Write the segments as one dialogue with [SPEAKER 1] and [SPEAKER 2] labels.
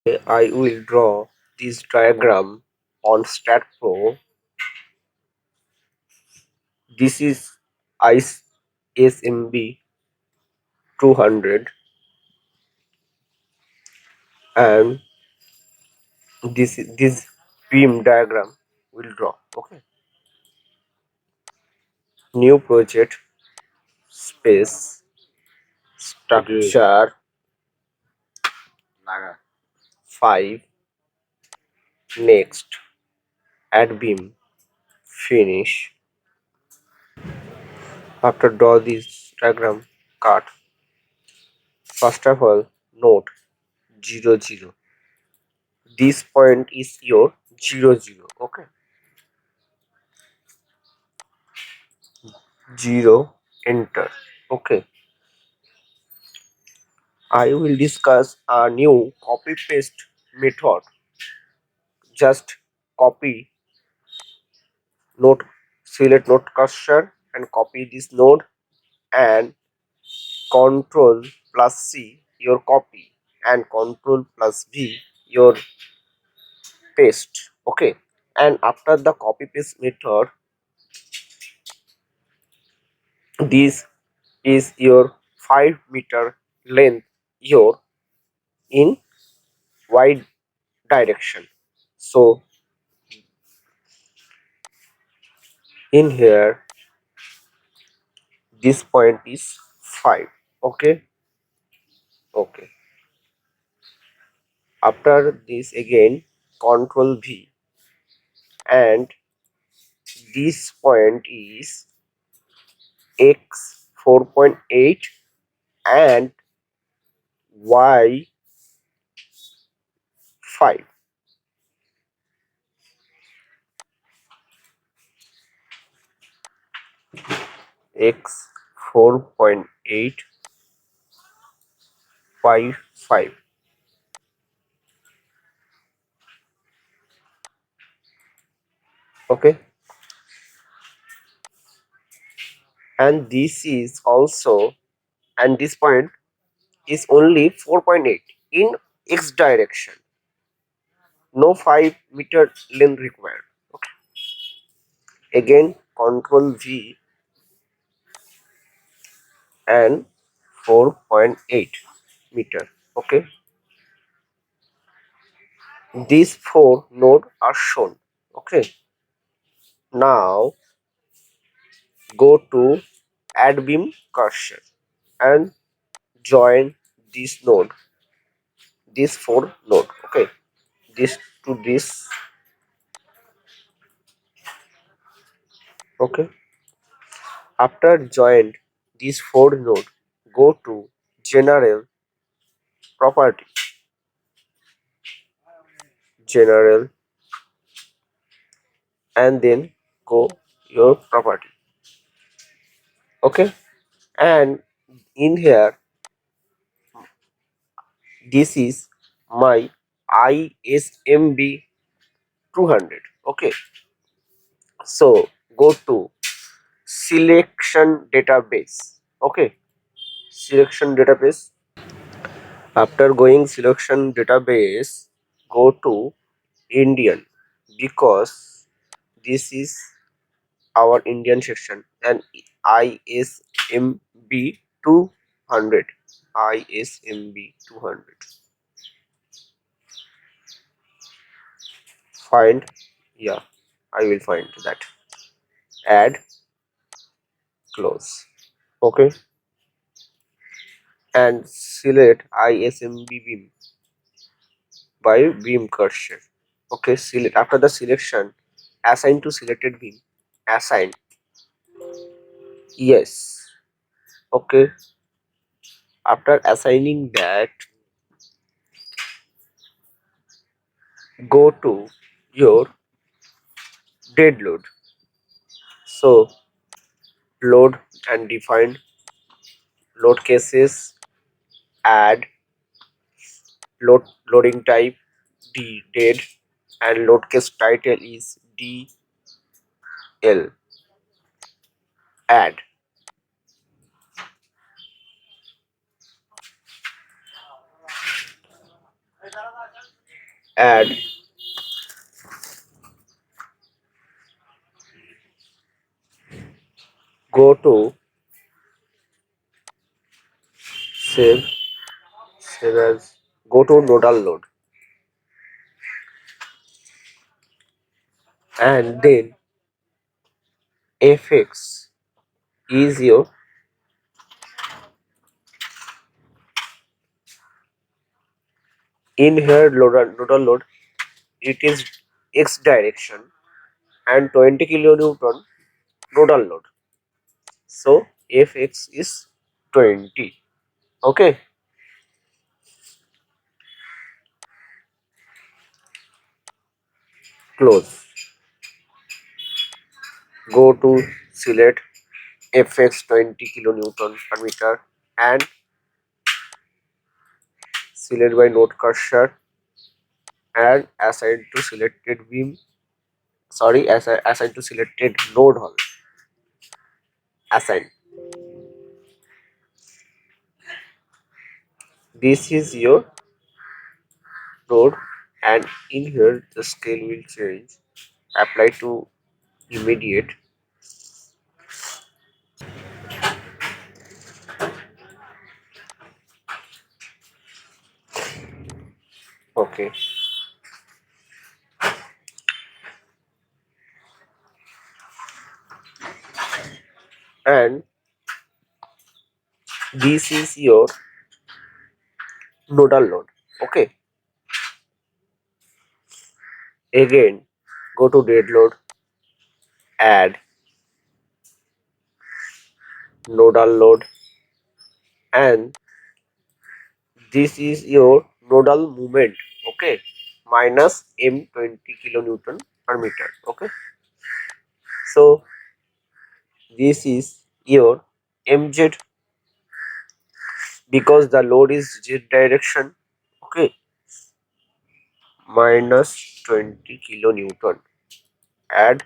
[SPEAKER 1] I will draw this diagram on STAAD.Pro. This is ISMB200 and this beam diagram will draw. Okay. New project, space, structure 5, next, add beam, finish. After draw this diagram, cut. First of all, note 0 0. This point is your 0 0. Okay. 0, enter. Okay. I will discuss a new copy paste method. Just copy node, select node cursor and copy this node and Control plus C your copy and Control plus V your paste. Okay. And after the copy paste method, this is your 5 meter length your in y direction. So in here this point is 5. Okay. Okay. After this again Control V and this point is x 4.8 and y 5. X 4.8 y 5. Okay. And this is also, and this point is only 4.8 in x direction. No 5 meter length required. Okay. Again Control V and 4.8 meter. Okay. These 4 nodes are shown. Okay. Now go to add beam cursor and join this node, this 4 node. Okay. This to this. Okay. After joined these 4 node, go to general property, general, and then go your property. Okay. And in here this is my ISMB200. Okay. So go to selection database. Okay. Selection database. After going selection database, go to Indian because this is our Indian section and ISMB 200. ISMB 200. Find, yeah, I will find that. Add, close. Okay. And select ISMB beam by beam cursor. Okay. Select after the selection, assign to selected beam. Assign. Yes. Okay. After assigning that, go to your dead load. So load and define load cases, add loading type D dead and load case title is DL. Add. add, go to save, save as, go to Nodal Load, and then fx is your, in here Nodal Load, it is x direction and 20 kilonewton Nodal Load. So fx is 20. Okay, close. Go to select fx 20 kilonewton per meter and select by node cursor and assign to selected beam. Sorry, assign to selected node hole. Assign. This is your node, and in here the scale will change. Apply to immediate. Okay, and this is your nodal load. Okay, again go to dead load, add nodal load, and this is your nodal moment. Okay, minus m 20 kilonewton per meter. Okay, so this is your mz, because the load is z direction. Okay, minus 20 kilonewton, add,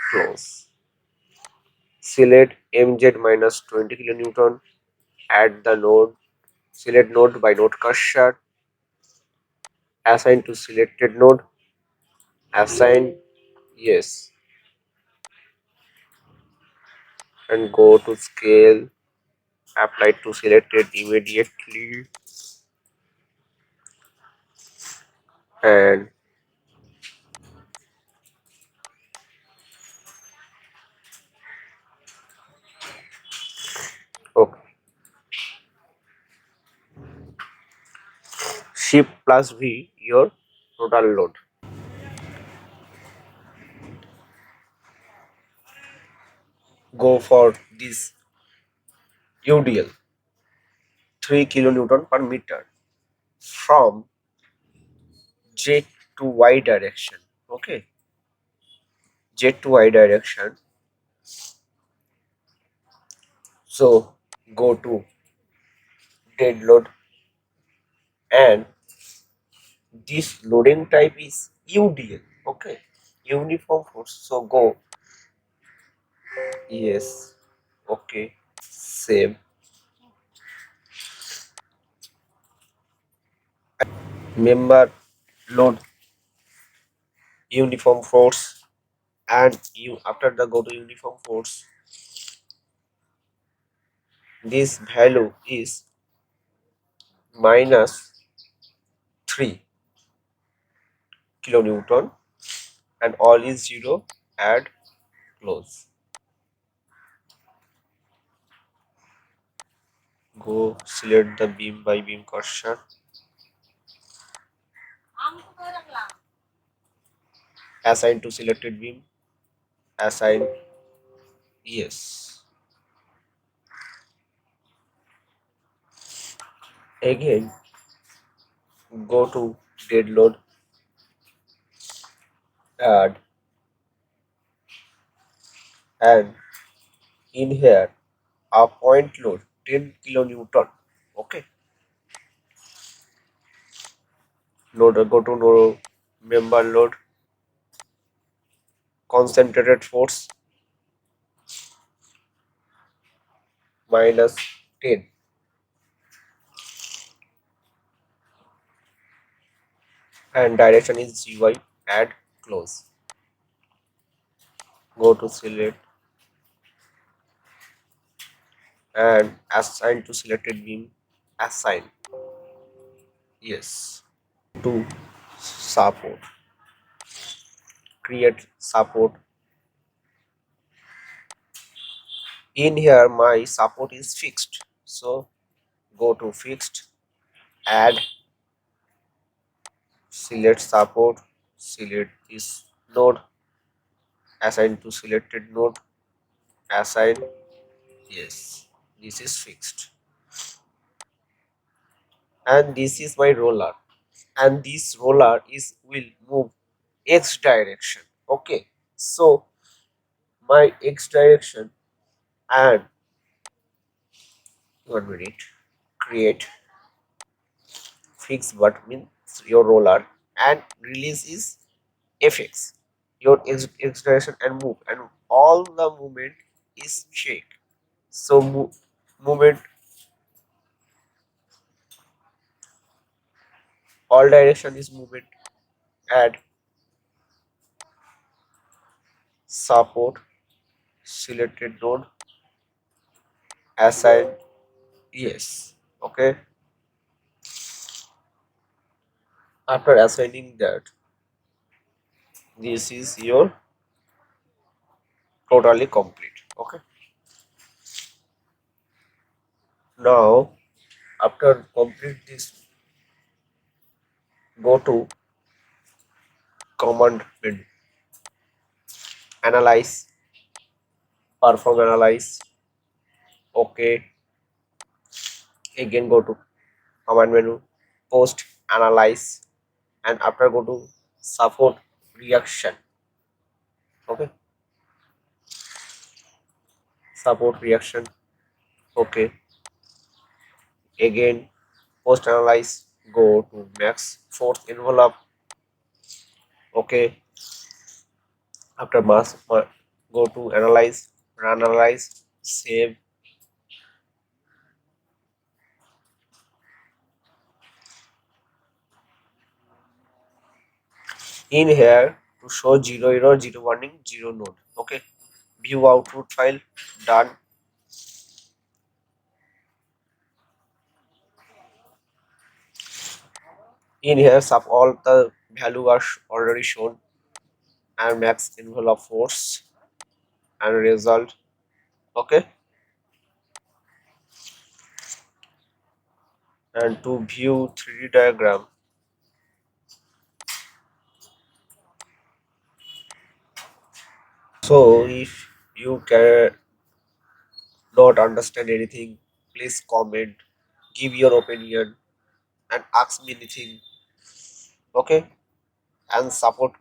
[SPEAKER 1] close. Select mz minus 20 kilonewton, add the node, select node by node cursor, assign to selected node, assign, yes, and go to scale, apply to selected immediately, and okay, shift plus v your total load. Go for this UDL 3 kilonewton per meter from Z to Y direction. Okay, Z to Y direction. So go to dead load, and this loading type is UDL. Okay, uniform force. So go, yes, okay, save. Member load uniform force, and you after the go to uniform force, this value is minus 3 kilonewton, and all is 0, add, close. Go select the beam by beam cursor, assign to selected beam, assign, yes. Again go to dead load, add, and in here a point load 10 kilonewton. Okay, load, go to no member load, concentrated force minus 10, and direction is GY. Add close. Go to select and assign to selected beam. Assign. Yes. To support. Create support. In here my support is fixed, so go to fixed, add, select support, select this node, assign to selected node, assign. Yes, this is fixed, and this is my roller, and this roller is will move x direction. Okay, so my x direction, and 1 minute, create fix what means your roller, and release is fx, your x direction and move, and all the movement is shake. So movement, all direction is movement. Add support, selected node, assign. Yes. Okay, after assigning that, this is your totally complete. Okay, now after complete this, go to command menu, analyze, perform analyze. Okay, again go to command menu, post analyze, and after go to support reaction. Okay, support reaction. Okay, again post analyze, go to max force envelope. Okay, after go to analyze, run analyze, save. In here to show zero error, zero warning, zero node. Okay, view output file, done. In here sub all the value are already shown, and max envelope force and result. Okay, and to view 3D diagram, so if you can not understand anything, please comment, give your opinion, and ask me anything. Okay, and support